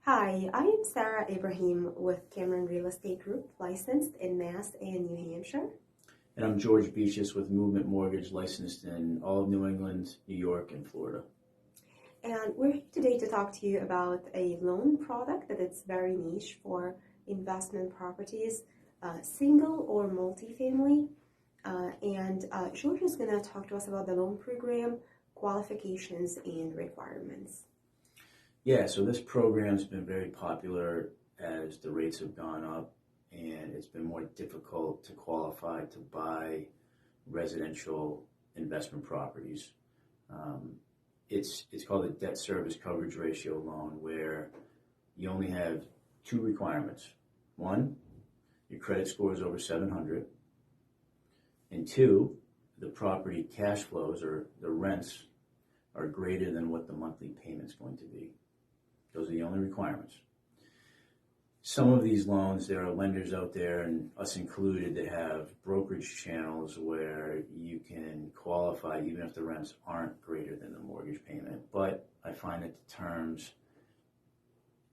Hi, I am Sarah Ibrahim with Cameron Real Estate Group, licensed in Mass and New Hampshire. And I'm George Beaches with Movement Mortgage, licensed in all of New England, New York, and Florida. And we're here today to talk to you about a loan product that is very niche for investment properties, single or multifamily. And George is going to talk to us about the loan program, qualifications, and requirements. Yeah, so this program's been very popular as the rates have gone up, and it's been more difficult to qualify to buy residential investment properties. It's called a debt service coverage ratio loan, where you only have two requirements. One, your credit score is over 700, and two, the property cash flows or the rents are greater than what the monthly payment's going to be. Those are the only requirements. Some of these loans, there are lenders out there, and us included, that have brokerage channels where you can qualify even if the rents aren't greater than the mortgage payment. But I find that the terms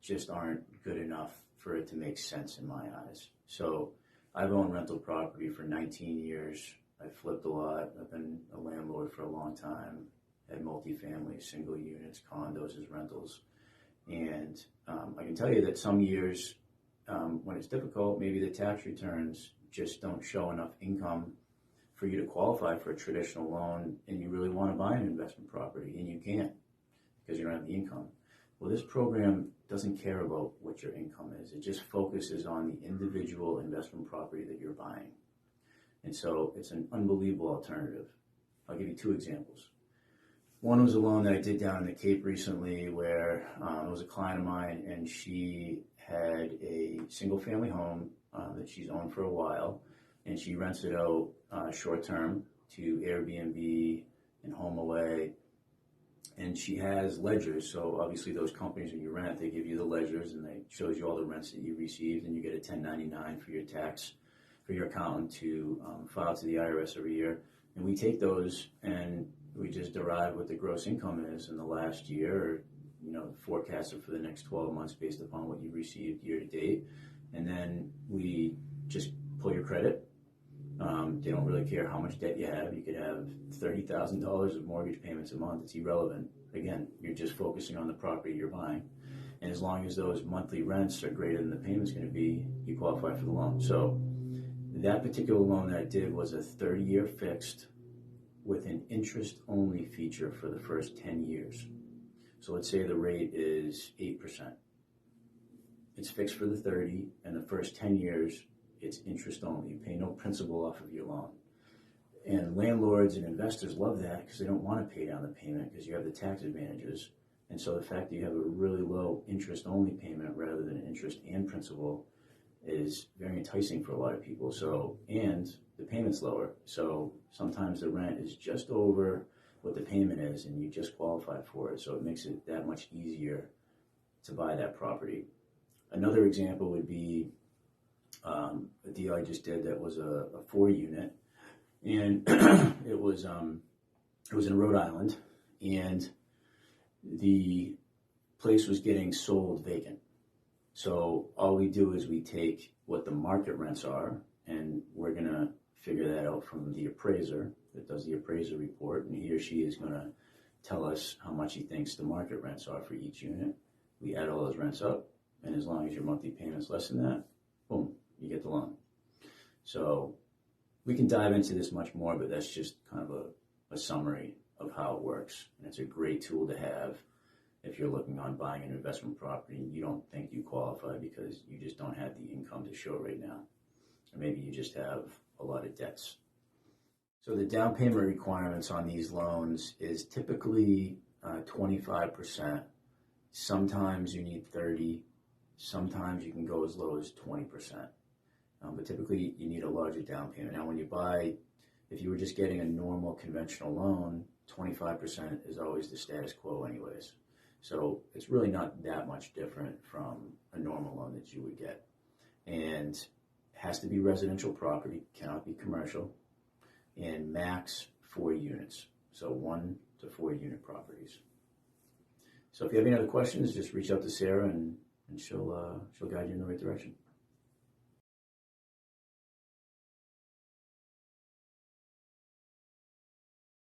just aren't good enough for it to make sense in my eyes. So I've owned rental property for 19 years. I've flipped a lot. I've been a landlord for a long time. Had multifamily, single units, condos as rentals. And I can tell you that some years, when it's difficult, maybe the tax returns just don't show enough income for you to qualify for a traditional loan, and you really want to buy an investment property, and you can't because you don't have the income. Well, this program doesn't care about what your income is. It just focuses on the individual investment property that you're buying. And so it's an unbelievable alternative. I'll give you two examples. One was a loan that I did down in the Cape recently, where it was a client of mine, and she had a single-family home that she's owned for a while, and she rents it out short-term to Airbnb and HomeAway, and she has ledgers. So obviously those companies, when you rent, they give you the ledgers, and it shows you all the rents that you received, and you get a 1099 for your tax, for your accountant to file to the IRS every year. And we take those and we just derive what the gross income is in the last year, or forecasted for the next 12 months based upon what you received year to date. And then we just pull your credit. They don't really care how much debt you have. You could have $30,000 of mortgage payments a month. It's irrelevant. Again, you're just focusing on the property you're buying. And as long as those monthly rents are greater than the payment's going to be, you qualify for the loan. So that particular loan that I did was a 30-year fixed with an interest-only feature for the first 10 years. So let's say the rate is 8%. It's fixed for the 30, and the first 10 years, it's interest-only. You pay no principal off of your loan. And landlords and investors love that because they don't want to pay down the payment because you have the tax advantages. And so the fact that you have a really low interest-only payment rather than interest and principal is very enticing for a lot of people. So, and the payment's lower. So sometimes the rent is just over what the payment is, and you just qualify for it. So it makes it that much easier to buy that property. Another example would be a deal I just did that was a 4-unit, and it was in Rhode Island, and the place was getting sold vacant. So all we do is we take what the market rents are, and we're going to figure that out from the appraiser that does the appraiser report, and he or she is going to tell us how much he thinks the market rents are for each unit. We add all those rents up, and as long as your monthly payment's less than that, boom, you get the loan. So we can dive into this much more, but that's just kind of a summary of how it works, and it's a great tool to have if you're looking on buying an investment property and you don't think you qualify because you just don't have the income to show right now. Or maybe you just have a lot of debts. So the down payment requirements on these loans is typically 25%. Sometimes you need 30%. Sometimes you can go as low as 20%. But typically you need a larger down payment. Now when you buy, if you were just getting a normal conventional loan, 25% is always the status quo anyways. So it's really not that much different from a normal loan that you would get. And it has to be residential property, cannot be commercial, and max 4 units. So 1 to 4 unit properties. So if you have any other questions, just reach out to Sarah and and she'll guide you in the right direction.